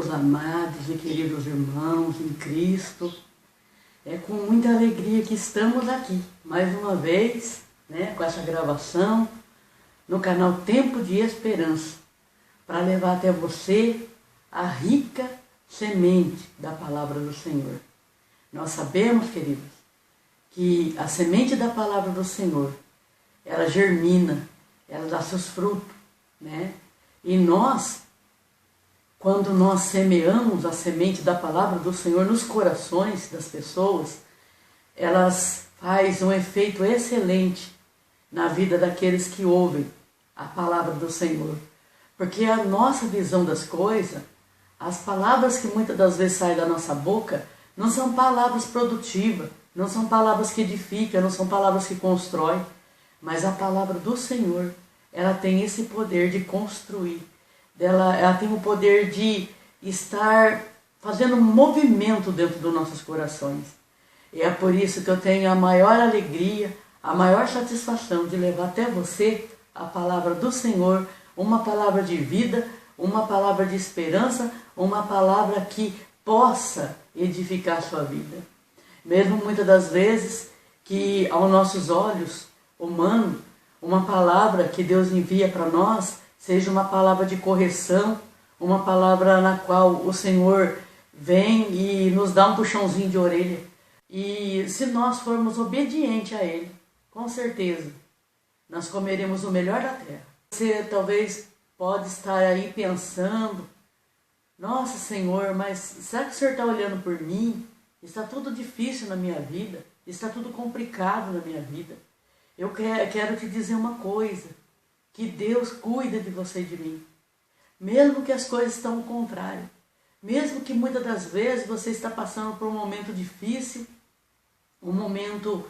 meus amados e queridos irmãos em Cristo. É com muita alegria que estamos aqui, mais uma vez, com essa gravação, no canal Tempo de Esperança, para levar até você a rica semente da Palavra do Senhor. Nós sabemos, queridos, que a semente da Palavra do Senhor, ela germina, ela dá seus frutos, E nós, quando nós semeamos a semente da Palavra do Senhor nos corações das pessoas, elas fazem um efeito excelente na vida daqueles que ouvem a Palavra do Senhor. Porque a nossa visão das coisas, as palavras que muitas das vezes saem da nossa boca, não são palavras produtivas, não são palavras que edificam, não são palavras que constroem, mas a Palavra do Senhor, ela tem esse poder de construir. Ela tem o poder de estar fazendo um movimento dentro dos nossos corações. E é por isso que eu tenho a maior alegria, a maior satisfação de levar até você a Palavra do Senhor, uma palavra de vida, uma palavra de esperança, uma palavra que possa edificar a sua vida. Mesmo muitas das vezes que aos nossos olhos humanos, uma palavra que Deus envia para nós seja uma palavra de correção, uma palavra na qual o Senhor vem e nos dá um puxãozinho de orelha. E se nós formos obedientes a Ele, com certeza, nós comeremos o melhor da terra. Você talvez pode estar aí pensando, nossa Senhor, mas será que o Senhor está olhando por mim? Está tudo difícil na minha vida, está tudo complicado na minha vida. Eu quero te dizer uma coisa, que Deus cuida de você e de mim. Mesmo que as coisas estão ao contrário, mesmo que muitas das vezes você está passando por um momento difícil, um momento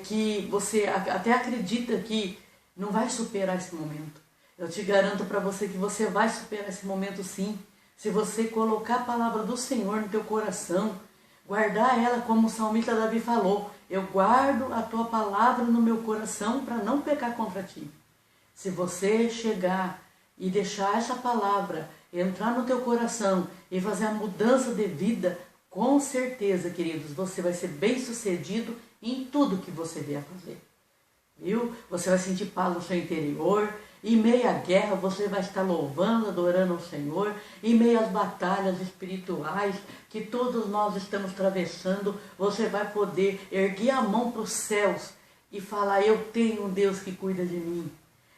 que você até acredita que não vai superar esse momento. Eu te garanto para você que você vai superar esse momento sim, se você colocar a palavra do Senhor no teu coração, guardar ela como o salmista Davi falou, eu guardo a tua palavra no meu coração para não pecar contra ti. Se você chegar e deixar essa palavra entrar no teu coração e fazer a mudança de vida, com certeza, queridos, você vai ser bem sucedido em tudo que você vier fazer. Viu? Você vai sentir paz no seu interior. Em meio à guerra você vai estar louvando, adorando ao Senhor. Em meio às batalhas espirituais que todos nós estamos atravessando, você vai poder erguer a mão para os céus e falar, eu tenho um Deus que cuida de mim.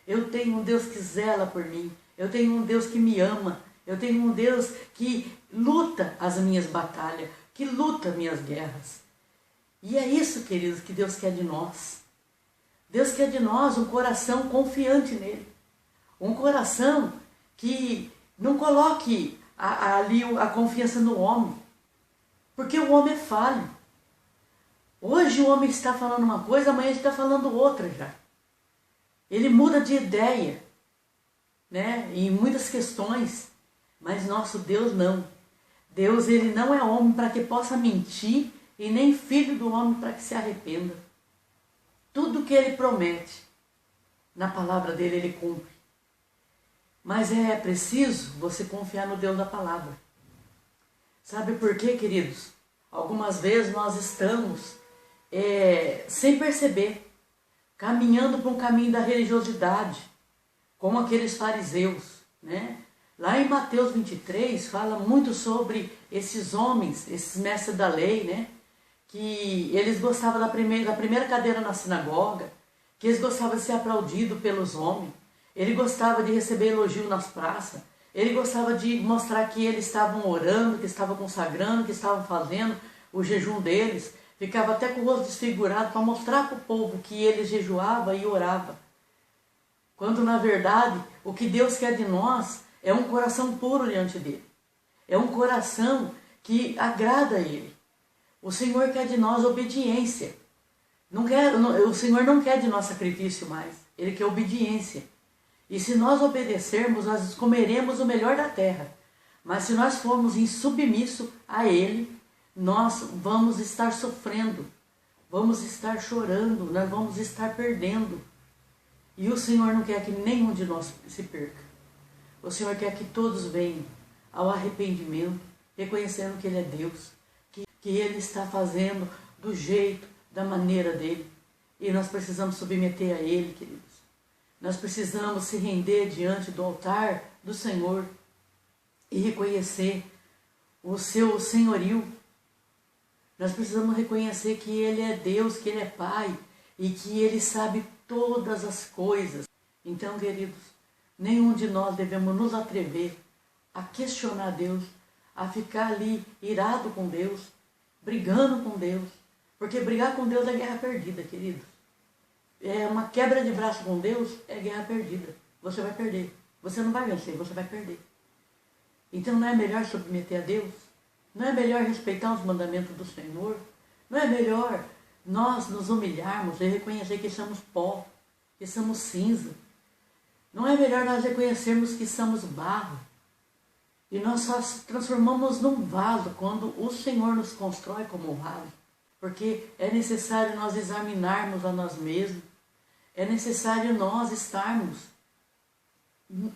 Eu tenho um Deus que zela por mim. Eu tenho um Deus que me ama. Eu tenho um Deus que luta as minhas batalhas, que luta minhas guerras. E é isso, queridos, que Deus quer de nós. Deus quer de nós um coração confiante nele. Um coração que não coloque ali a confiança no homem. Porque o homem é falho. Hoje o homem está falando uma coisa, amanhã ele está falando outra já. Ele muda de ideia, em muitas questões, mas nosso Deus não. Deus, ele não é homem para que possa mentir e nem filho do homem para que se arrependa. Tudo que ele promete, na palavra dele ele cumpre. Mas é preciso você confiar no Deus da palavra. Sabe por quê, queridos? Algumas vezes nós estamos, sem perceber, caminhando por um caminho da religiosidade, como aqueles fariseus, Lá em Mateus 23 fala muito sobre esses homens, esses mestres da lei, que eles gostavam da primeira cadeira na sinagoga, que eles gostavam de ser aplaudidos pelos homens, ele gostava de receber elogio nas praças, ele gostava de mostrar que eles estavam orando, que estavam consagrando, que estavam fazendo o jejum deles, ficava até com o rosto desfigurado para mostrar para o povo que eles jejuavam e oravam. Quando na verdade o que Deus quer de nós é um coração puro diante dele. É um coração que agrada a ele. O Senhor quer de nós obediência. O Senhor não quer de nós sacrifício mais. Ele quer obediência. E se nós obedecermos, nós comeremos o melhor da terra. Mas se nós formos insubmisso a Ele, nós vamos estar sofrendo. Vamos estar chorando. Nós vamos estar perdendo. E o Senhor não quer que nenhum de nós se perca. O Senhor quer que todos venham ao arrependimento, reconhecendo que Ele é Deus, que Ele está fazendo do jeito, da maneira dEle. E nós precisamos submeter a Ele, queridos. Nós precisamos se render diante do altar do Senhor e reconhecer o seu senhorio. Nós precisamos reconhecer que Ele é Deus, que Ele é Pai e que Ele sabe todas as coisas. Então, queridos, nenhum de nós devemos nos atrever a questionar Deus, a ficar ali irado com Deus, brigando com Deus. Porque brigar com Deus é guerra perdida, queridos. É uma quebra de braço com Deus, é guerra perdida. Você vai perder. Você não vai vencer, você vai perder. Então não é melhor submeter a Deus? Não é melhor respeitar os mandamentos do Senhor? Não é melhor nós nos humilharmos e reconhecer que somos pó, que somos cinza? Não é melhor nós reconhecermos que somos barro? E nós só transformamos num vaso quando o Senhor nos constrói como vaso. Porque é necessário nós examinarmos a nós mesmos. É necessário nós estarmos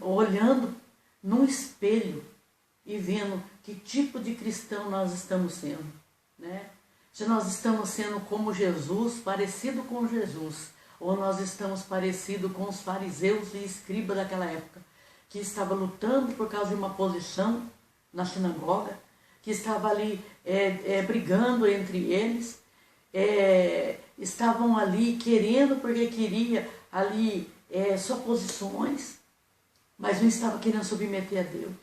olhando num espelho e vendo que tipo de cristão nós estamos sendo, né? Se nós estamos sendo como Jesus, parecido com Jesus, ou nós estamos parecidos com os fariseus e escribas daquela época, que estavam lutando por causa de uma posição na sinagoga, que estava ali brigando entre eles, estavam ali querendo, porque queria ali suas posições, mas não estava querendo submeter a Deus,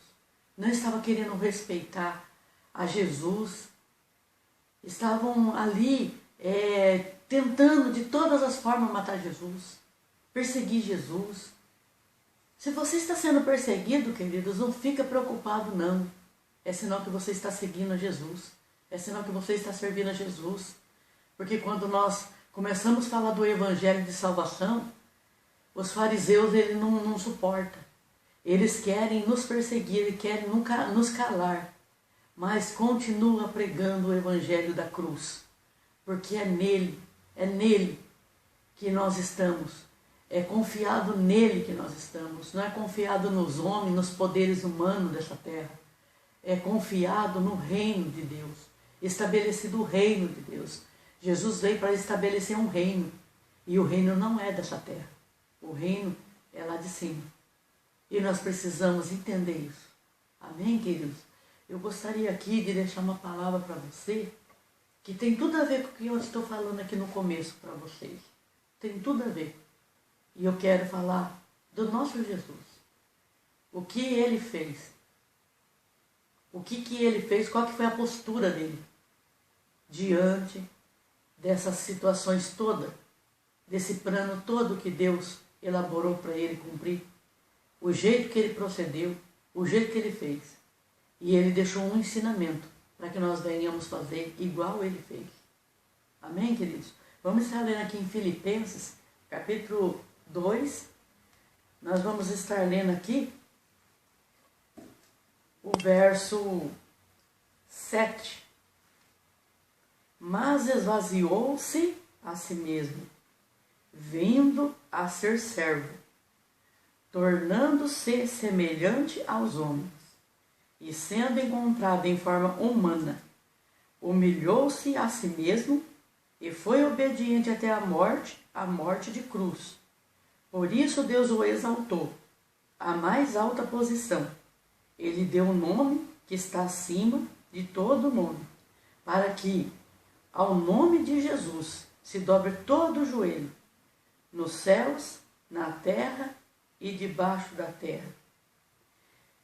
não estava querendo respeitar a Jesus, estavam ali tentando de todas as formas matar Jesus, perseguir Jesus. Se você está sendo perseguido, queridos, não fica preocupado não. É sinal que você está seguindo a Jesus. É sinal que você está servindo a Jesus. Porque quando nós começamos a falar do evangelho de salvação, os fariseus eles não suportam. Eles querem nos perseguir, eles querem nos calar. Mas continua pregando o evangelho da cruz. Porque é nele que nós estamos. É confiado nele que nós estamos. Não é confiado nos homens, nos poderes humanos dessa terra. É confiado no reino de Deus. Estabelecido o reino de Deus. Jesus veio para estabelecer um reino. E o reino não é dessa terra. O reino é lá de cima. E nós precisamos entender isso. Amém, queridos? Eu gostaria aqui de deixar uma palavra para você que tem tudo a ver com o que eu estou falando aqui no começo para vocês. Tem tudo a ver. E eu quero falar do nosso Jesus. O que ele fez. O que ele fez, qual que foi a postura dele diante dessas situações todas, desse plano todo que Deus elaborou para ele cumprir. O jeito que ele procedeu, o jeito que ele fez. E ele deixou um ensinamento para que nós venhamos fazer igual ele fez. Amém, queridos? Vamos estar lendo aqui em Filipenses, capítulo 2. Nós vamos estar lendo aqui o verso 7. Mas esvaziou-se a si mesmo, vindo a ser servo, tornando-se semelhante aos homens, e sendo encontrado em forma humana, humilhou-se a si mesmo e foi obediente até a morte de cruz. Por isso Deus o exaltou à mais alta posição. Ele deu um nome que está acima de todo nome, para que, ao nome de Jesus, se dobre todo o joelho, nos céus, na terra e debaixo da terra.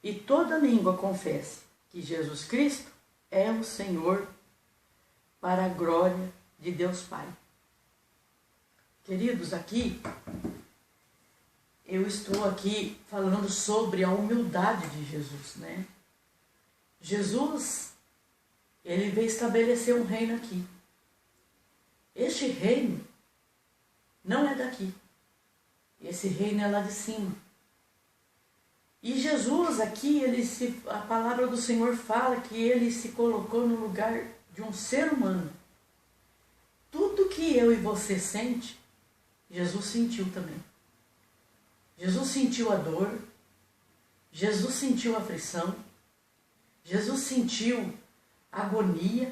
E toda língua confesse que Jesus Cristo é o Senhor, para a glória de Deus Pai. Queridos, aqui, eu estou aqui falando sobre a humildade de Jesus, né? Jesus, ele veio estabelecer um reino aqui. Este reino não é daqui. Esse reino é lá de cima. E Jesus aqui, a palavra do Senhor fala que ele se colocou no lugar de um ser humano. Tudo que eu e você sente, Jesus sentiu também. Jesus sentiu a dor, Jesus sentiu a aflição, Jesus sentiu agonia,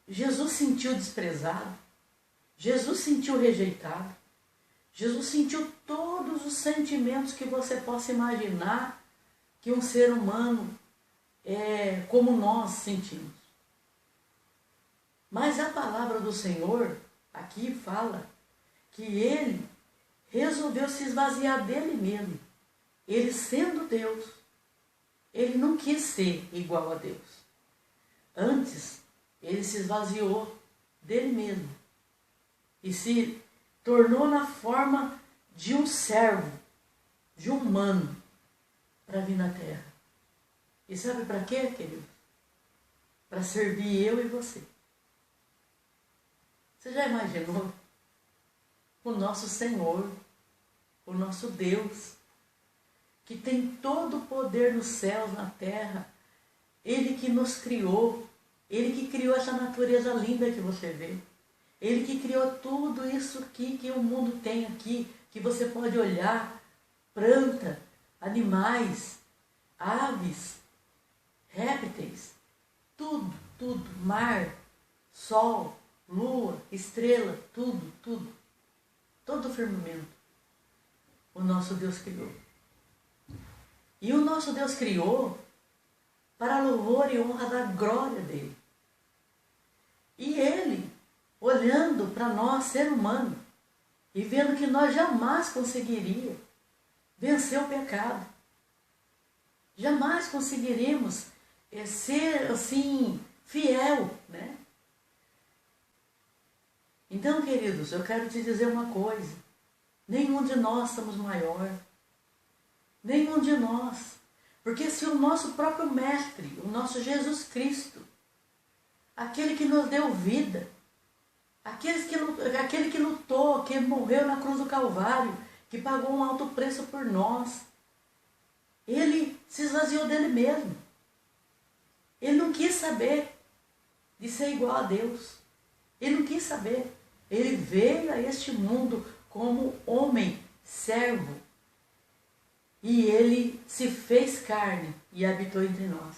Jesus sentiu desprezado, Jesus sentiu rejeitado, Jesus sentiu todos os sentimentos que você possa imaginar que um ser humano como nós sentimos. Mas a palavra do Senhor aqui fala que ele resolveu se esvaziar dele mesmo. Ele sendo Deus, ele não quis ser igual a Deus. Antes, ele se esvaziou dele mesmo e se tornou na forma de um servo, de um humano, para vir na terra. E sabe para quê, querido? Para servir eu e você. Você já imaginou? O nosso Senhor, o nosso Deus, que tem todo o poder nos céus, na terra, ele que nos criou, ele que criou essa natureza linda que você vê, ele que criou tudo isso aqui que o mundo tem aqui, que você pode olhar, planta, animais, aves, répteis, tudo, tudo, mar, sol, lua, estrela, tudo, tudo, todo o firmamento, o nosso Deus criou. E o nosso Deus criou para louvor e honra da glória dele. E ele, olhando para nós, ser humano, e vendo que nós jamais conseguiríamos vencer o pecado, jamais conseguiríamos ser assim, fiel, né? Então, queridos, eu quero te dizer uma coisa. Nenhum de nós somos maior. Nenhum de nós. Porque se o nosso próprio Mestre, o nosso Jesus Cristo, aquele que nos deu vida, aquele que lutou, que morreu na cruz do Calvário, que pagou um alto preço por nós, ele se esvaziou dele mesmo. Ele não quis saber de ser igual a Deus. Ele não quis saber. Ele veio a este mundo como homem, servo. E ele se fez carne e habitou entre nós.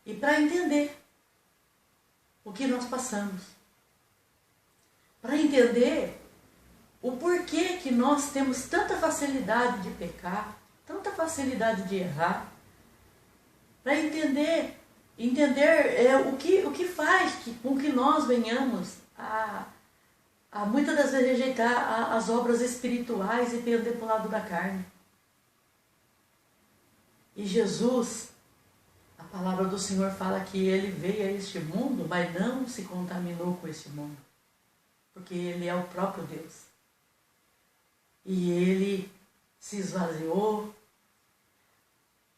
E para entender o que nós passamos, para entender o porquê que nós temos tanta facilidade de pecar, tanta facilidade de errar, para entender o que faz com que nós venhamos a muitas das vezes rejeitar as obras espirituais e pender para o lado da carne. E Jesus, a palavra do Senhor fala que ele veio a este mundo, mas não se contaminou com este mundo, porque ele é o próprio Deus. E ele se esvaziou,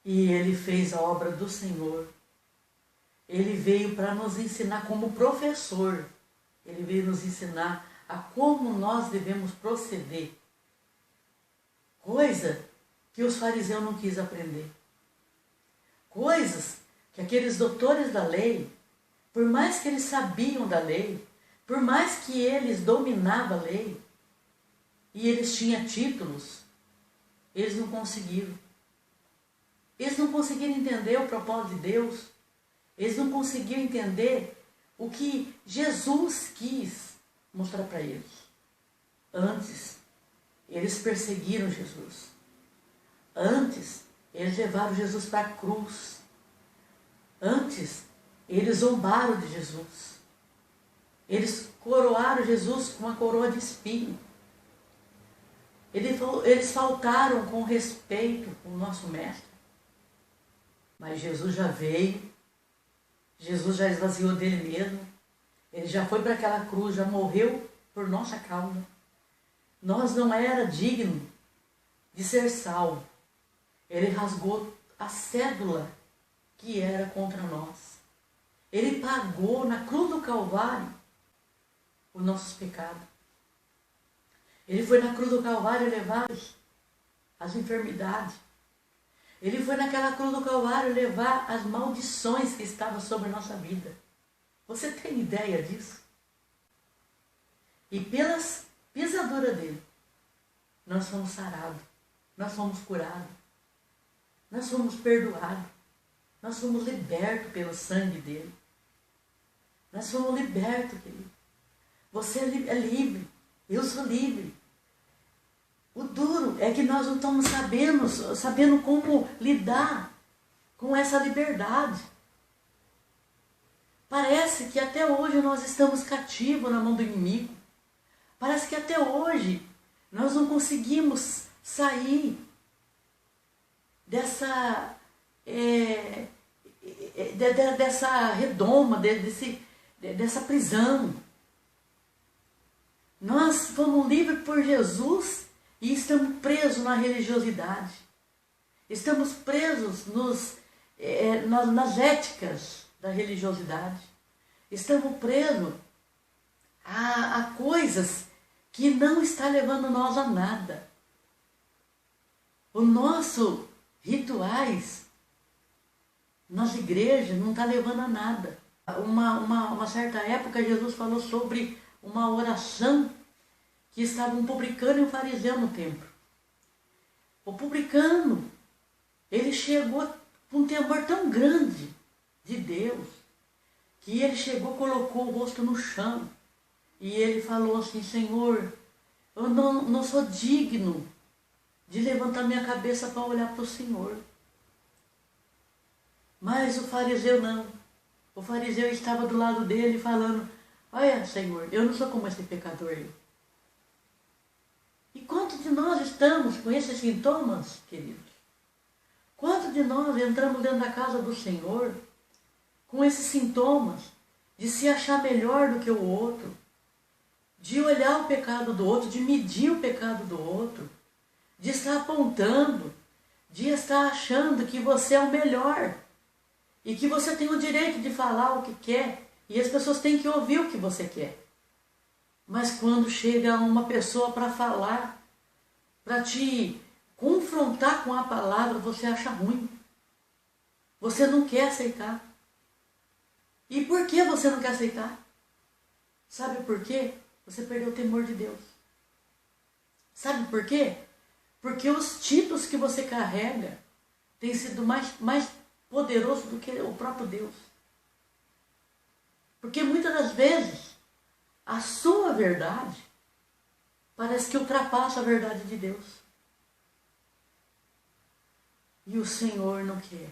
e ele fez a obra do Senhor. Ele veio para nos ensinar como professor. Ele veio nos ensinar a como nós devemos proceder. Coisa que os fariseus não quis aprender. Coisas que aqueles doutores da lei, por mais que eles sabiam da lei, por mais que eles dominavam a lei, e eles tinham títulos, eles não conseguiram. Eles não conseguiram entender o propósito de Deus. Eles não conseguiram entender o que Jesus quis mostrar para eles. Antes, eles perseguiram Jesus. Antes, eles levaram Jesus para a cruz. Antes, eles zombaram de Jesus. Eles coroaram Jesus com uma coroa de espinho. Eles faltaram com respeito com o nosso Mestre. Mas Jesus já veio, Jesus já esvaziou dele mesmo, ele já foi para aquela cruz, já morreu por nossa causa. Nós não era digno de ser salvo. Ele rasgou a cédula que era contra nós. Ele pagou na cruz do Calvário os nossos pecados. Ele foi na cruz do Calvário levar as enfermidades. Ele foi naquela cruz do Calvário levar as maldições que estavam sobre a nossa vida. Você tem ideia disso? E pelas pisaduras dele, nós fomos sarados, nós fomos curados, nós fomos perdoados, Nós fomos libertos pelo sangue dele. Nós fomos libertos, querido. Você é livre. Eu sou livre. O duro é que nós não estamos sabendo como lidar com essa liberdade. Parece que até hoje nós estamos cativos na mão do inimigo. Parece que até hoje nós não conseguimos sair dessa redoma, dessa prisão. Nós fomos livres por Jesus e estamos presos na religiosidade. Estamos presos nas éticas da religiosidade. Estamos presos a coisas que não estão levando nós a nada. Os nossos rituais nas igrejas não estão levando a nada. Uma certa época Jesus falou sobre uma oração que estava um publicano e um fariseu no templo. O publicano, ele chegou com um temor tão grande de Deus, que ele chegou, colocou o rosto no chão, e ele falou assim: Senhor, eu não sou digno de levantar minha cabeça para olhar para o Senhor. Mas o fariseu não. O fariseu estava do lado dele falando: olha, Senhor, eu não sou como esse pecador. E quantos de nós estamos com esses sintomas, queridos? Quantos de nós entramos dentro da casa do Senhor com esses sintomas de se achar melhor do que o outro, de olhar o pecado do outro, de medir o pecado do outro, de estar apontando, de estar achando que você é o melhor e que você tem o direito de falar o que quer e as pessoas têm que ouvir o que você quer. Mas quando chega uma pessoa para falar, para te confrontar com a palavra, você acha ruim. Você não quer aceitar. E por que você não quer aceitar? Sabe por quê? Você perdeu o temor de Deus. Sabe por quê? Porque os títulos que você carrega têm sido mais poderosos do que o próprio Deus. Porque muitas das vezes a sua verdade parece que ultrapassa a verdade de Deus. E o Senhor não quer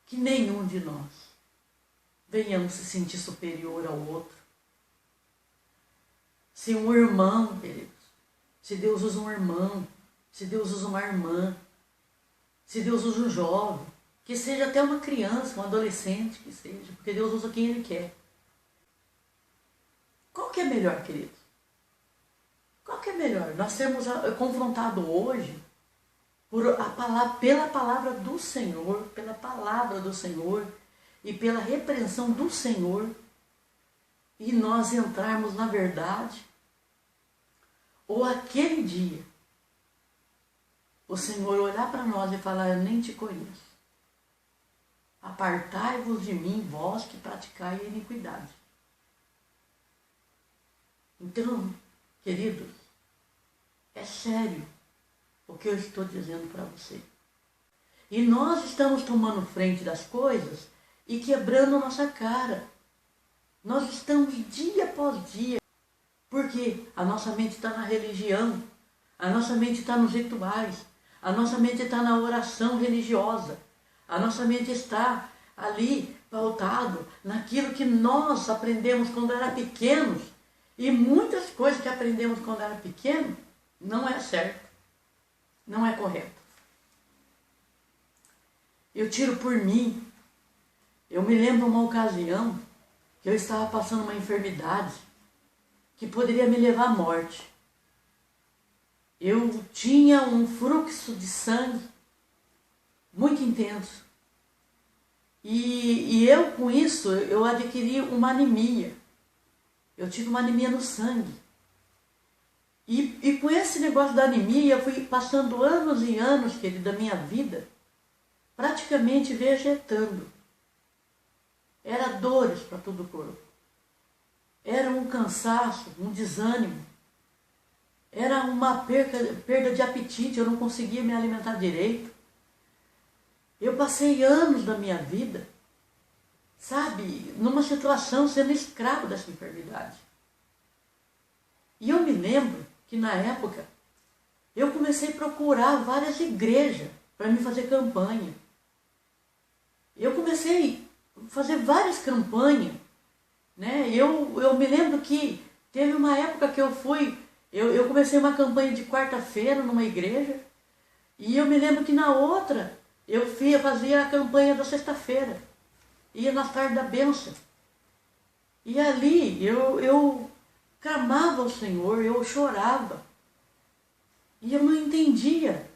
que nenhum de nós venhamos se sentir superior ao outro. Se um irmão, queridos, se Deus usa um irmão, se Deus usa uma irmã, se Deus usa um jovem, que seja até uma criança, um adolescente, que seja, porque Deus usa quem Ele quer. Qual que é melhor, queridos? Qual que é melhor? Nós sermos confrontados hoje pela palavra do Senhor, pela palavra do Senhor e pela repreensão do Senhor, e nós entrarmos na verdade, ou aquele dia o Senhor olhar para nós e falar: eu nem te conheço. Apartai-vos de mim, vós que praticai a iniquidade. Então, queridos, é sério o que eu estou dizendo para você. E nós estamos tomando frente das coisas e quebrando nossa cara. Nós estamos dia após dia, porque a nossa mente está na religião, a nossa mente está nos rituais, a nossa mente está na oração religiosa, a nossa mente está ali pautado naquilo que nós aprendemos quando era pequenos. E muitas coisas que aprendemos quando era pequeno não é certo, não é correto. Eu tiro por mim. Eu me lembro uma ocasião que eu estava passando uma enfermidade que poderia me levar à morte. Eu tinha um fluxo de sangue muito intenso. E eu, com isso, eu adquiri uma anemia. Eu tive uma anemia no sangue. E com esse negócio da anemia, eu fui passando anos e anos, querido, da minha vida, praticamente vegetando. Era dores para todo o corpo. Era um cansaço, um desânimo. Era uma perda de apetite, eu não conseguia me alimentar direito. Eu passei anos da minha vida, sabe, numa situação sendo escravo dessa enfermidade. E eu me lembro que na época eu comecei a procurar várias igrejas para me fazer campanha. Eu comecei a fazer várias campanhas, né? Eu me lembro que teve uma época que eu comecei uma campanha de quarta-feira numa igreja, e eu me lembro que na outra eu fazia a campanha da sexta-feira, ia na tarde da bênção. E ali eu clamava ao Senhor, eu chorava. E eu não entendia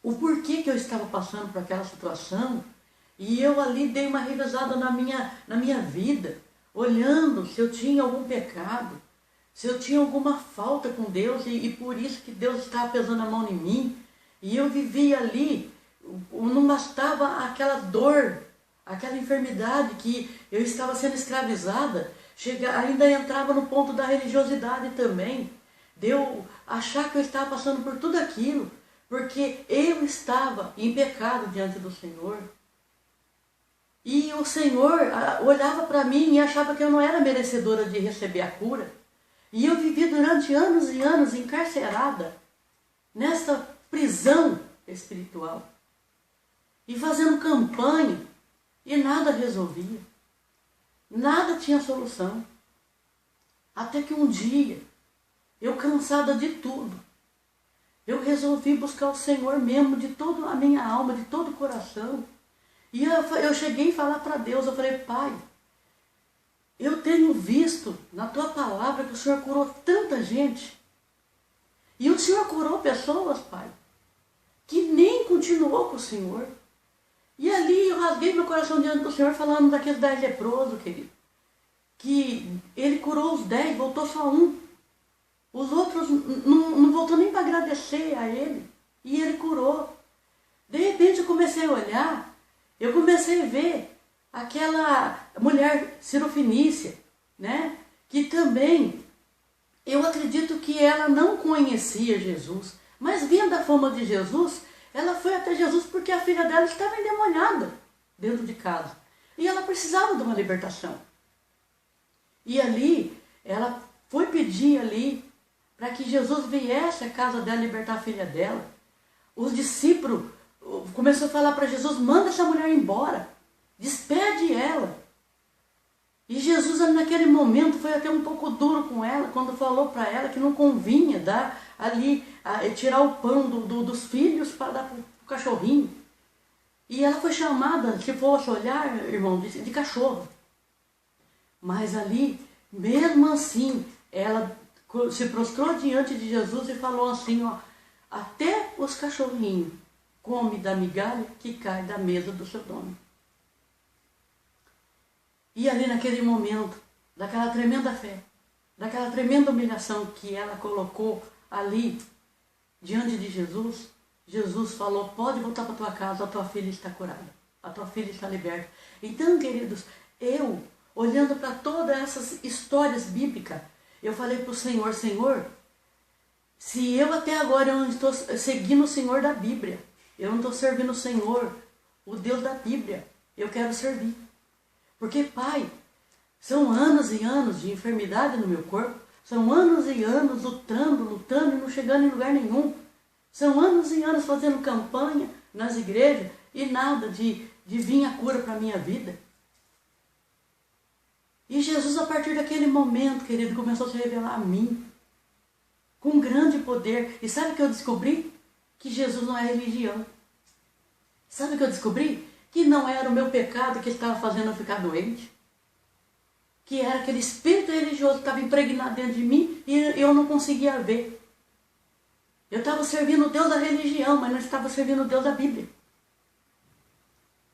o porquê que eu estava passando por aquela situação. E eu ali dei uma revisada na minha vida, olhando se eu tinha algum pecado, se eu tinha alguma falta com Deus, e por isso que Deus estava pesando a mão em mim. E eu vivia ali, não bastava aquela dor, aquela enfermidade que eu estava sendo escravizada, ainda entrava no ponto da religiosidade também, de eu achar que eu estava passando por tudo aquilo, porque eu estava em pecado diante do Senhor. E o Senhor olhava para mim e achava que eu não era merecedora de receber a cura. E eu vivi durante anos e anos encarcerada nessa prisão espiritual. E fazendo campanha, e nada resolvia. Nada tinha solução. Até que um dia, eu cansada de tudo, eu resolvi buscar o Senhor mesmo, de toda a minha alma, de todo o coração. E eu cheguei a falar para Deus, eu falei: Pai, eu tenho visto na Tua palavra que o Senhor curou tanta gente. E o Senhor curou pessoas, Pai, que nem continuou com o Senhor. E ali eu rasguei meu coração diante do Senhor, falando daqueles 10 leprosos, querido. Que Ele curou os 10, voltou só um. Os outros não voltou nem para agradecer a Ele. E Ele curou. De repente eu comecei a olhar, eu comecei a ver aquela mulher Cirofenícia, né? Que também, eu acredito que ela não conhecia Jesus, mas vendo a fama de Jesus, ela foi até Jesus porque a filha dela estava endemoniada dentro de casa. E ela precisava de uma libertação. E ali, ela foi pedir ali para que Jesus viesse à casa dela libertar a filha dela. Os discípulos começaram a falar para Jesus: manda essa mulher embora, despede ela. E Jesus naquele momento foi até um pouco duro com ela, quando falou para ela que não convinha dar ali, tirar o pão dos filhos para dar para o cachorrinho. E ela foi chamada, se fosse olhar, irmão, de cachorro. Mas ali, mesmo assim, ela se prostrou diante de Jesus e falou assim: ó, até os cachorrinhos comem da migalha que cai da mesa do seu dono. E ali naquele momento, daquela tremenda fé, daquela tremenda humilhação que ela colocou ali diante de Jesus, Jesus falou: pode voltar para tua casa, a tua filha está curada, a tua filha está liberta. Então, queridos, eu, olhando para todas essas histórias bíblicas, eu falei para o Senhor: Senhor, se eu até agora eu não estou seguindo o Senhor da Bíblia, eu não estou servindo o Senhor, o Deus da Bíblia, eu quero servir. Porque, Pai, são anos e anos de enfermidade no meu corpo, são anos e anos lutando e não chegando em lugar nenhum. São anos e anos fazendo campanha nas igrejas e nada de vir a cura para a minha vida. E Jesus, a partir daquele momento, querido, começou a se revelar a mim com grande poder. E sabe o que eu descobri? Que Jesus não é religião. Sabe o que eu descobri? Que não era o meu pecado que estava fazendo eu ficar doente. Que era aquele espírito religioso que estava impregnado dentro de mim e eu não conseguia ver. Eu estava servindo o Deus da religião, mas não estava servindo o Deus da Bíblia.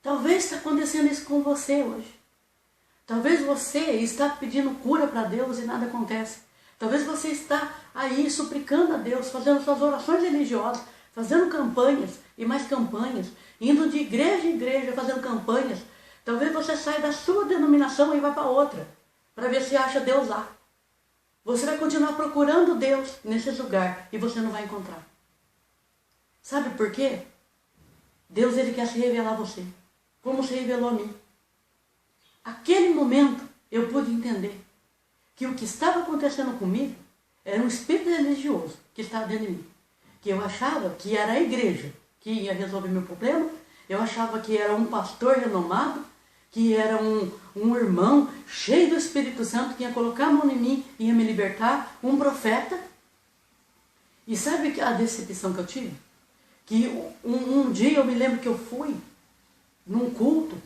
Talvez está acontecendo isso com você hoje. Talvez você está pedindo cura para Deus e nada acontece. Talvez você está aí suplicando a Deus, fazendo suas orações religiosas, fazendo campanhas e mais campanhas, indo de igreja em igreja fazendo campanhas. Talvez você saia da sua denominação e vá para outra, para ver se acha Deus lá. Você vai continuar procurando Deus nesse lugar e você não vai encontrar. Sabe por quê? Deus, ele quer se revelar a você, como se revelou a mim. Aquele momento eu pude entender que o que estava acontecendo comigo era um espírito religioso que estava dentro de mim. Que eu achava que era a igreja que ia resolver meu problema, eu achava que era um pastor renomado, que era um irmão cheio do Espírito Santo que ia colocar a mão em mim e ia me libertar, um profeta. E sabe a decepção que eu tive? Que um dia eu me lembro que eu fui num culto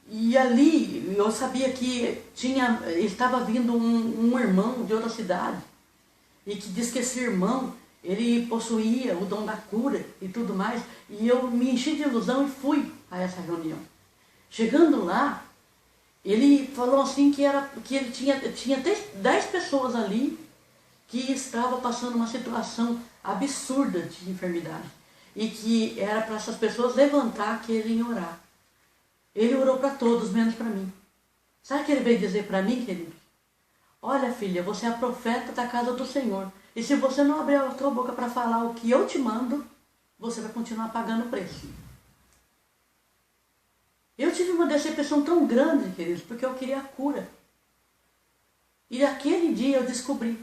e ali eu sabia que estava vindo um irmão de outra cidade e que diz que esse irmão, ele possuía o dom da cura e tudo mais, e eu me enchi de ilusão e fui a essa reunião. Chegando lá, ele falou assim que ele tinha até 10 pessoas ali que estavam passando uma situação absurda de enfermidade. E que era para essas pessoas levantar que ele ia orar. Ele orou para todos, menos para mim. Sabe o que ele veio dizer para mim, querido? Olha, filha, você é a profeta da casa do Senhor. E se você não abrir a sua boca para falar o que eu te mando, você vai continuar pagando o preço. Eu tive uma decepção tão grande, queridos, porque eu queria a cura. E naquele dia eu descobri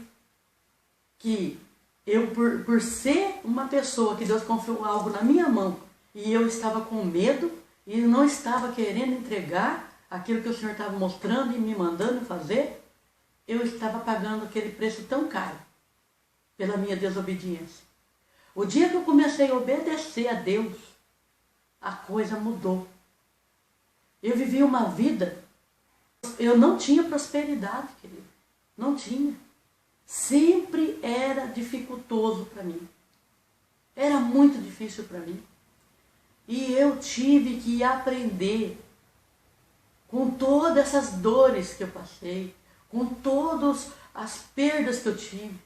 que eu, por ser uma pessoa que Deus confiou algo na minha mão, e eu estava com medo, e não estava querendo entregar aquilo que o Senhor estava mostrando e me mandando fazer, eu estava pagando aquele preço tão caro pela minha desobediência. O dia que eu comecei a obedecer a Deus, a coisa mudou. Eu vivi uma vida, eu não tinha prosperidade, querido, não tinha. Sempre era dificultoso para mim. Era muito difícil para mim. E eu tive que aprender com todas essas dores que eu passei, com todas as perdas que eu tive,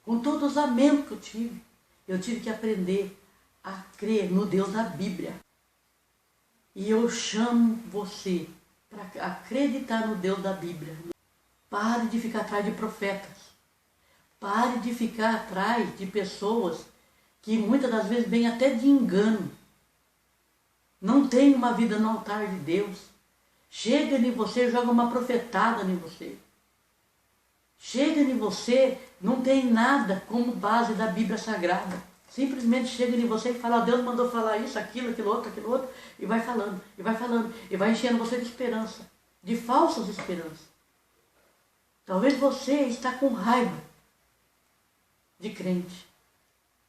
com todo o lamento que eu tive que aprender a crer no Deus da Bíblia. E eu chamo você para acreditar no Deus da Bíblia. Pare de ficar atrás de profetas. Pare de ficar atrás de pessoas que muitas das vezes vêm até de engano. Não tem uma vida no altar de Deus. Chega em você, joga uma profetada em você. Chega em você, não tem nada como base da Bíblia Sagrada. Simplesmente chega em você e fala, Deus mandou falar isso, aquilo outro, e vai falando, e vai enchendo você de esperança, de falsas esperanças. Talvez você está com raiva de crente,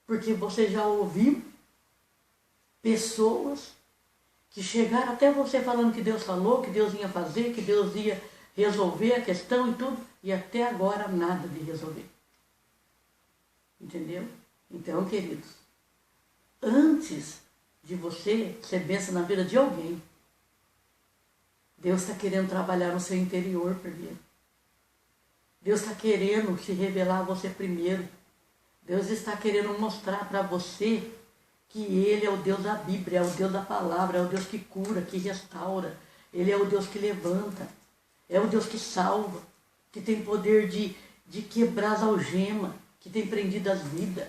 porque você já ouviu pessoas que chegaram até você falando que Deus falou, que Deus ia fazer, que Deus ia resolver a questão e tudo, e até agora nada de resolver. Entendeu? Então, queridos, antes de você ser bênção na vida de alguém, Deus está querendo trabalhar no seu interior primeiro. Deus está querendo se revelar a você primeiro. Deus está querendo mostrar para você que Ele é o Deus da Bíblia, é o Deus da palavra, é o Deus que cura, que restaura. Ele é o Deus que levanta, é o Deus que salva, que tem poder de quebrar as algemas, que tem prendido as vidas.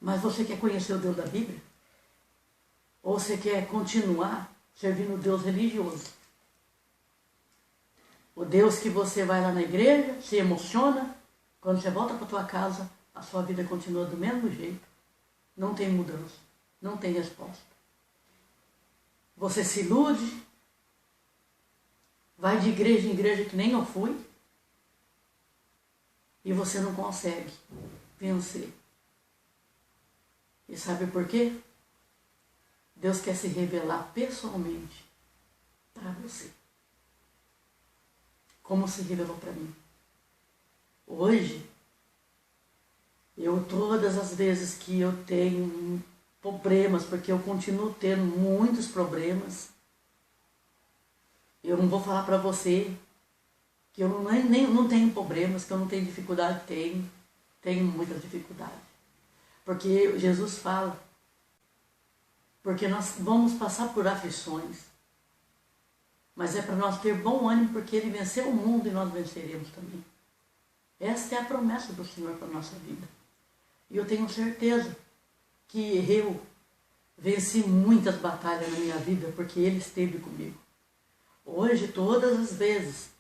Mas você quer conhecer o Deus da Bíblia? Ou você quer continuar servindo o Deus religioso? O Deus que você vai lá na igreja, se emociona, quando você volta para a tua casa, a sua vida continua do mesmo jeito. Não tem mudança, não tem resposta. Você se ilude, vai de igreja em igreja que nem eu fui, e você não consegue vencer. E sabe por quê? Deus quer se revelar pessoalmente para você. Como se revelou para mim. Hoje, todas as vezes que eu tenho problemas, porque eu continuo tendo muitos problemas, eu não vou falar para você que eu não tenho problemas, que eu não tenho dificuldade, tenho muitas dificuldades. Porque Jesus fala, porque nós vamos passar por aflições, mas é para nós ter bom ânimo, porque Ele venceu o mundo e nós venceremos também. Esta é a promessa do Senhor para a nossa vida. E eu tenho certeza que eu Venci muitas batalhas na minha vida porque Ele esteve comigo. Hoje, todas as vezes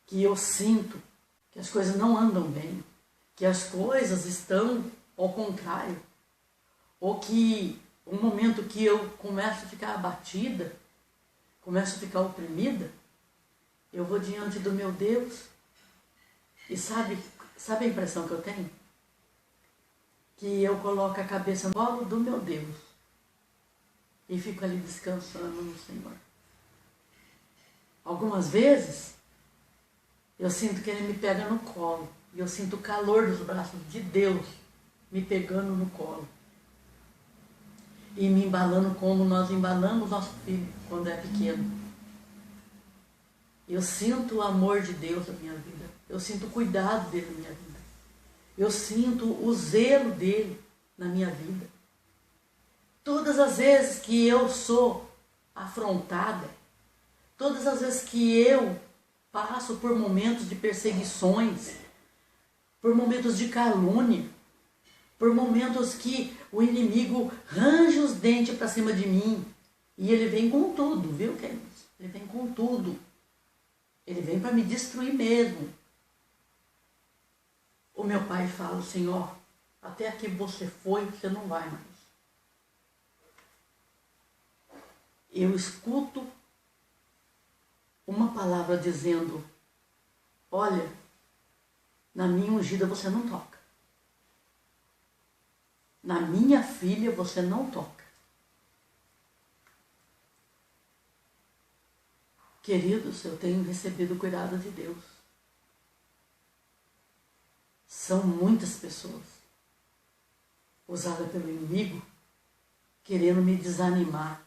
que eu sinto que as coisas não andam bem, que as coisas estão ao contrário, ou que um momento que eu começo a ficar abatida, começo a ficar oprimida, eu vou diante do meu Deus e sabe a impressão que eu tenho? Que eu coloco a cabeça no colo do meu Deus e fico ali descansando no Senhor. Algumas vezes eu sinto que Ele me pega no colo e eu sinto o calor dos braços de Deus me pegando no colo e me embalando como nós embalamos nosso filho quando é pequeno. Eu sinto o amor de Deus na minha vida. Eu sinto o cuidado dele na minha vida. Eu sinto o zelo dele na minha vida. Todas as vezes que eu sou afrontada, todas as vezes que eu passo por momentos de perseguições, por momentos de calúnia, por momentos que o inimigo range os dentes para cima de mim, e ele vem com tudo, viu, queridos? Ele vem com tudo. Ele vem para me destruir mesmo. O meu pai fala, Senhor, até aqui você foi, você não vai mais. Eu escuto uma palavra dizendo, olha, na minha ungida você não toca. Na minha filha você não toca. Queridos, eu tenho recebido o cuidado de Deus. São muitas pessoas usadas pelo inimigo querendo me desanimar,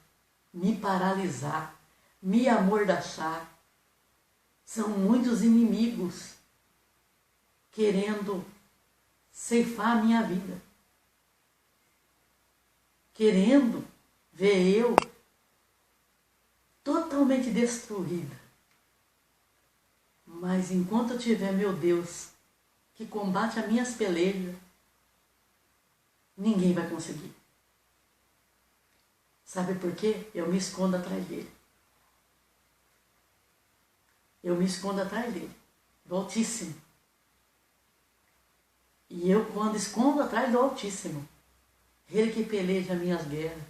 me paralisar, me amordaçar. São muitos inimigos querendo ceifar a minha vida, querendo ver eu totalmente destruída. Mas enquanto eu tiver meu Deus que combate as minhas pelejas, ninguém vai conseguir. Sabe por quê? Eu me escondo atrás dele. Eu me escondo atrás dele, do Altíssimo. E eu, quando escondo atrás do Altíssimo, Ele que peleja as minhas guerras.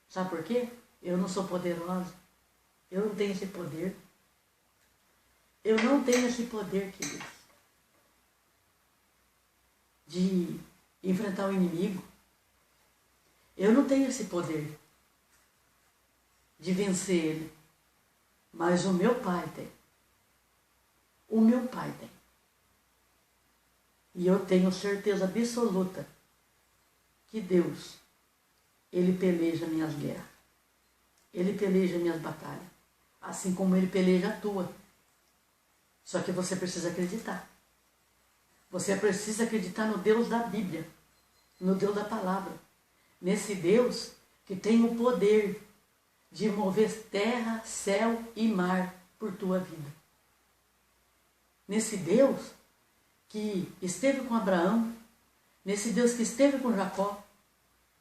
Sabe por quê? Eu não sou poderosa. Eu não tenho esse poder. Eu não tenho esse poder, queridos, de enfrentar o inimigo. Eu não tenho esse poder de vencer ele. Mas o meu Pai tem. O meu Pai tem. E eu tenho certeza absoluta que Deus, Ele peleja minhas guerras. Ele peleja minhas batalhas. Assim como Ele peleja a tua. Só que você precisa acreditar. Você precisa acreditar no Deus da Bíblia. No Deus da palavra. Nesse Deus que tem o poder de mover terra, céu e mar por tua vida. Nesse Deus que esteve com Abraão, nesse Deus que esteve com Jacó,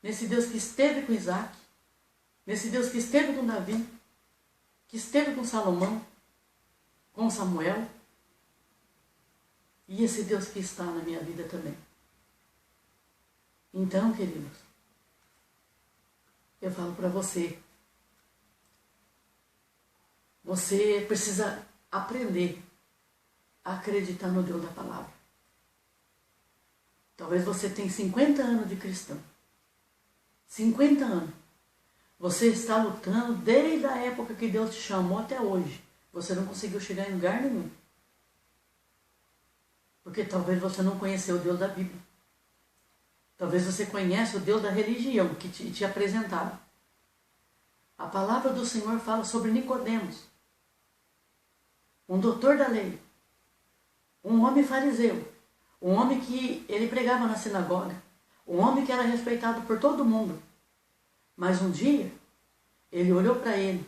nesse Deus que esteve com Isaac, nesse Deus que esteve com Davi, que esteve com Salomão, com Samuel, e esse Deus que está na minha vida também. Então, queridos, eu falo para você, você precisa aprender a acreditar no Deus da palavra. Talvez você tenha 50 anos de cristão. 50 anos. Você está lutando desde a época que Deus te chamou até hoje. Você não conseguiu chegar em lugar nenhum. Porque talvez você não conheceu o Deus da Bíblia. Talvez você conheça o Deus da religião que te apresentaram. A palavra do Senhor fala sobre Nicodemos, um doutor da lei, um homem fariseu, um homem que ele pregava na sinagoga, um homem que era respeitado por todo mundo. Mas um dia, ele olhou para ele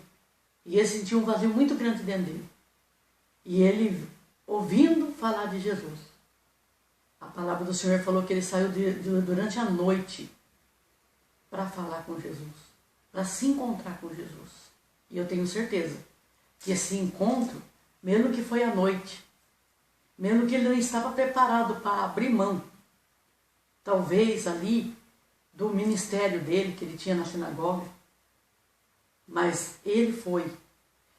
e ele sentiu um vazio muito grande dentro dele. E ele, ouvindo falar de Jesus, a palavra do Senhor falou que ele saiu durante a noite para falar com Jesus, para se encontrar com Jesus. E eu tenho certeza que esse encontro, mesmo que foi à noite, mesmo que ele não estava preparado para abrir mão, talvez ali, do ministério dele, que ele tinha na sinagoga, mas ele foi.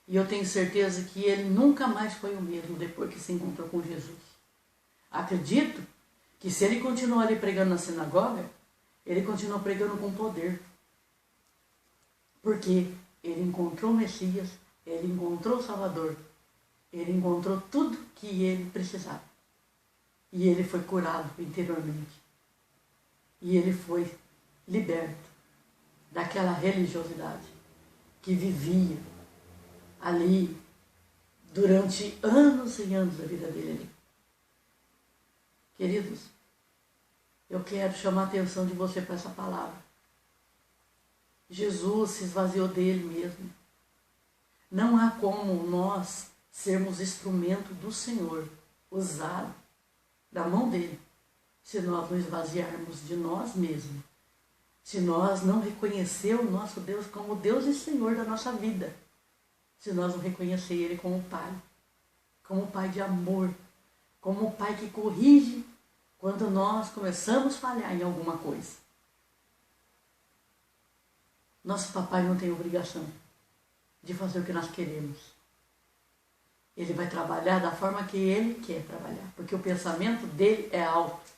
E eu tenho certeza que ele nunca mais foi o mesmo depois que se encontrou com Jesus. Acredito que se ele continuar ali pregando na sinagoga, ele continua pregando com poder. Porque ele encontrou o Messias, ele encontrou o Salvador, ele encontrou tudo que ele precisava. E ele foi curado interiormente. E ele foi liberto daquela religiosidade que vivia ali durante anos e anos da vida dele ali. Queridos, eu quero chamar a atenção de você para essa palavra. Jesus se esvaziou dele mesmo. Não há como nós sermos instrumento do Senhor, usado da mão dele, se nós não esvaziarmos de nós mesmos. Se nós não reconhecermos o nosso Deus como Deus e Senhor da nossa vida. Se nós não reconhecer Ele como Pai de amor, como Pai que corrige quando nós começamos a falhar em alguma coisa. Nosso papai não tem obrigação de fazer o que nós queremos. Ele vai trabalhar da forma que ele quer trabalhar, porque o pensamento dele é alto,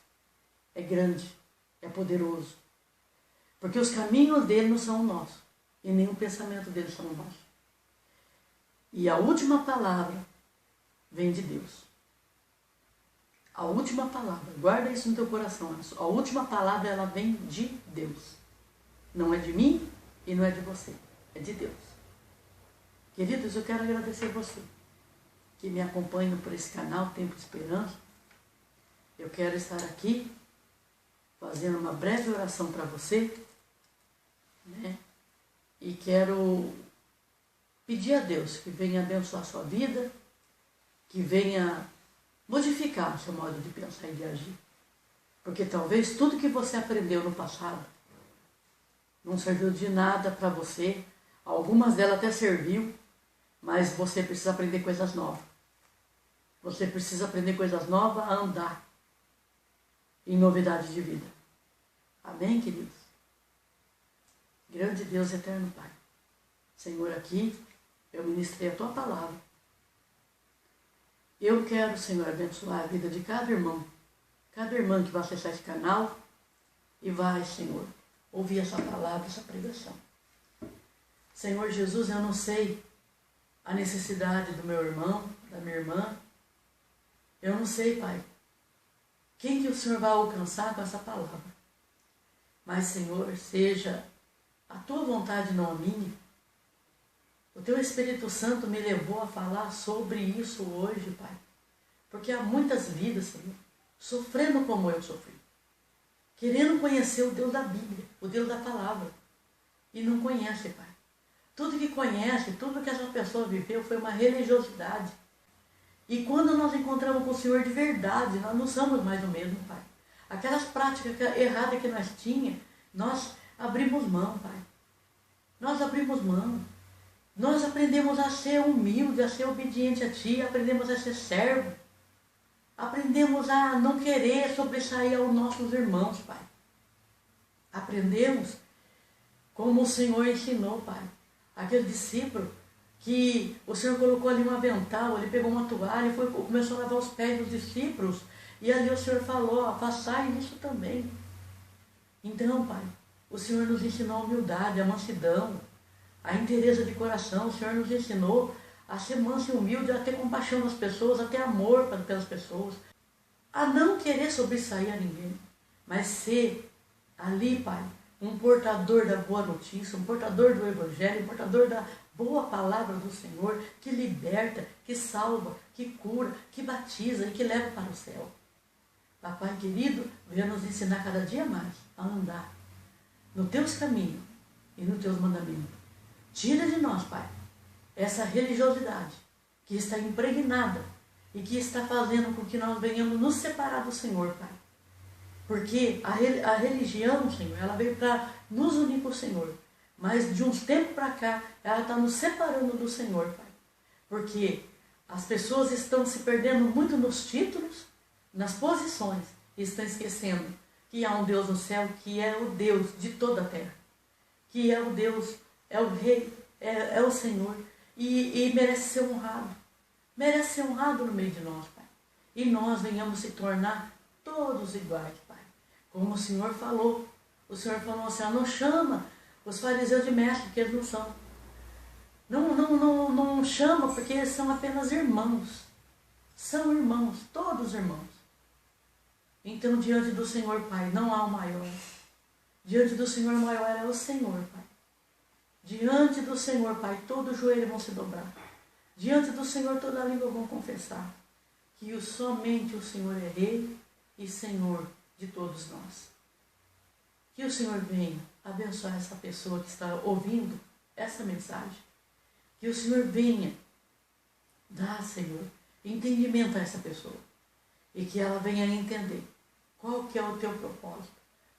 é grande, é poderoso. Porque os caminhos dele não são nossos, e nem o pensamento dele são nossos. E a última palavra vem de Deus. A última palavra, guarda isso no teu coração. A última palavra, ela vem de Deus. Não é de mim e não é de você, é de Deus. Queridos, eu quero agradecer você que me acompanha por esse canal Tempo de Esperança. Eu quero estar aqui fazendo uma breve oração para você, né? E quero pedir a Deus que venha abençoar a sua vida, que venha modificar o seu modo de pensar e de agir. Porque talvez tudo que você aprendeu no passado não serviu de nada para você. Algumas delas até serviu, mas você precisa aprender coisas novas. Você precisa aprender coisas novas a andar em novidade de vida. Amém, queridos? Grande Deus, eterno Pai. Senhor, aqui eu ministrei a Tua palavra. Eu quero, Senhor, abençoar a vida de cada irmão, cada irmã que vai acessar esse canal e vai, Senhor, ouvir essa palavra, essa pregação. Senhor Jesus, eu não sei a necessidade do meu irmão, da minha irmã. Eu não sei, Pai, quem que o Senhor vai alcançar com essa palavra. Mas, Senhor, seja a Tua vontade, não a minha. O Teu Espírito Santo me levou a falar sobre isso hoje, Pai. Porque há muitas vidas, Senhor, sofrendo como eu sofri. Querendo conhecer o Deus da Bíblia, o Deus da palavra. E não conhece, Pai. Tudo que conhece, tudo que essa pessoa viveu foi uma religiosidade. E quando nós encontramos com o Senhor de verdade, nós não somos mais o mesmo, Pai. Aquelas práticas erradas que nós tínhamos, nós abrimos mão, Pai. Nós abrimos mão. Nós aprendemos a ser humilde, a ser obediente a Ti, aprendemos a ser servo. Aprendemos a não querer sobressair aos nossos irmãos, Pai. Aprendemos como o Senhor ensinou, Pai. Aquele discípulo que o Senhor colocou ali um avental, ele pegou uma toalha e começou a lavar os pés dos discípulos. E ali o Senhor falou, façai isso também. Então, Pai, o Senhor nos ensinou a humildade, a mansidão, a inteireza de coração. O Senhor nos ensinou a ser manso e humilde, a ter compaixão das pessoas, a ter amor pelas pessoas, a não querer sobressair a ninguém, mas ser ali, Pai, um portador da boa notícia, um portador do Evangelho, um portador da boa palavra do Senhor, que liberta, que salva, que cura, que batiza e que leva para o céu. Papai querido, venha nos ensinar cada dia mais a andar no Teus caminhos e nos Teus mandamentos. Tira de nós, Pai, essa religiosidade que está impregnada e que está fazendo com que nós venhamos nos separar do Senhor, Pai. Porque a religião, Senhor, ela veio para nos unir com o Senhor. Mas de uns tempos para cá, ela está nos separando do Senhor, Pai. Porque as pessoas estão se perdendo muito nos títulos, nas posições, e estão esquecendo que há um Deus no céu, que é o Deus de toda a terra. Que é o Deus, é o Rei, é o Senhor. E merece ser honrado. Merece ser honrado no meio de nós, Pai. E nós venhamos se tornar todos iguais, Pai. Como o Senhor falou. O Senhor falou assim, não chama os fariseus de mestre, que eles não são. Não chama, porque eles são apenas irmãos. São irmãos, todos irmãos. Então, diante do Senhor, Pai, não há o maior. Diante do Senhor, o maior é o Senhor, Pai. Diante do Senhor, Pai, todo joelho vão se dobrar. Diante do Senhor, toda língua vão confessar que somente o Senhor é Rei e Senhor de todos nós. Que o Senhor venha abençoar essa pessoa que está ouvindo essa mensagem. Que o Senhor venha dar, Senhor, entendimento a essa pessoa. E que ela venha entender qual que é o teu propósito.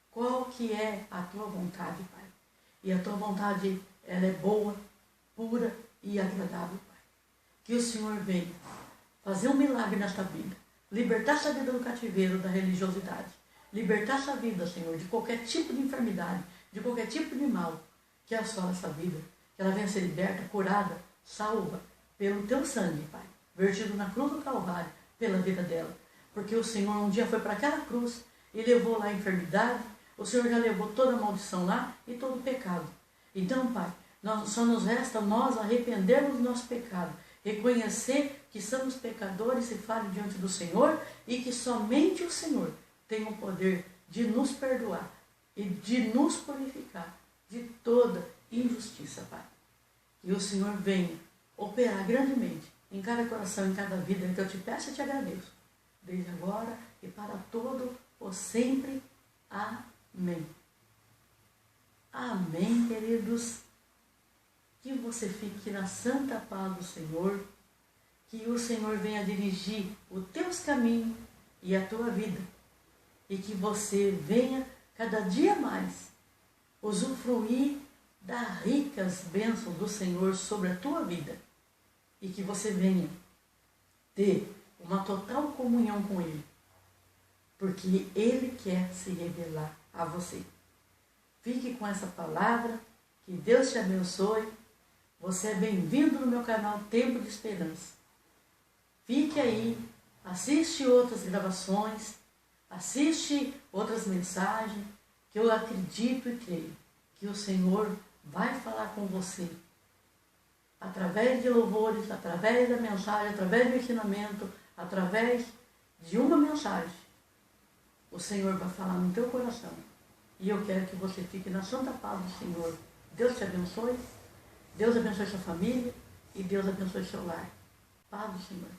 Qual que é a tua vontade, Pai. E a tua vontade, ela é boa, pura e agradável, Pai. Que o Senhor venha fazer um milagre nesta vida. Libertar essa vida do cativeiro, da religiosidade. Libertar essa vida, Senhor, de qualquer tipo de enfermidade, de qualquer tipo de mal que assola essa vida. Que ela venha ser liberta, curada, salva pelo teu sangue, Pai. Vertido na cruz do Calvário pela vida dela. Porque o Senhor um dia foi para aquela cruz e levou lá a enfermidade. O Senhor já levou toda a maldição lá e todo o pecado. Então, Pai, só nos resta nós arrependermos do nosso pecado. Reconhecer que somos pecadores e falhos diante do Senhor e que somente o Senhor tem o poder de nos perdoar e de nos purificar de toda injustiça, Pai. Que o Senhor venha operar grandemente em cada coração, em cada vida, que eu te peço e te agradeço, desde agora e para todo o sempre. Amém. Amém, queridos. Que você fique na santa paz do Senhor, que o Senhor venha dirigir os teus caminhos e a tua vida, e que você venha cada dia mais usufruir das ricas bênçãos do Senhor sobre a tua vida, e que você venha ter uma total comunhão com Ele, porque Ele quer se revelar a você. Fique com essa palavra, que Deus te abençoe. Você é bem-vindo no meu canal Tempo de Esperança. Fique aí, assiste outras gravações, assiste outras mensagens, que eu acredito e creio que o Senhor vai falar com você através de louvores, através da mensagem, através do ensinamento, através de uma mensagem. O Senhor vai falar no teu coração. E eu quero que você fique na santa paz do Senhor. Deus te abençoe. Deus abençoe sua família e Deus abençoe seu lar. Paz do Senhor.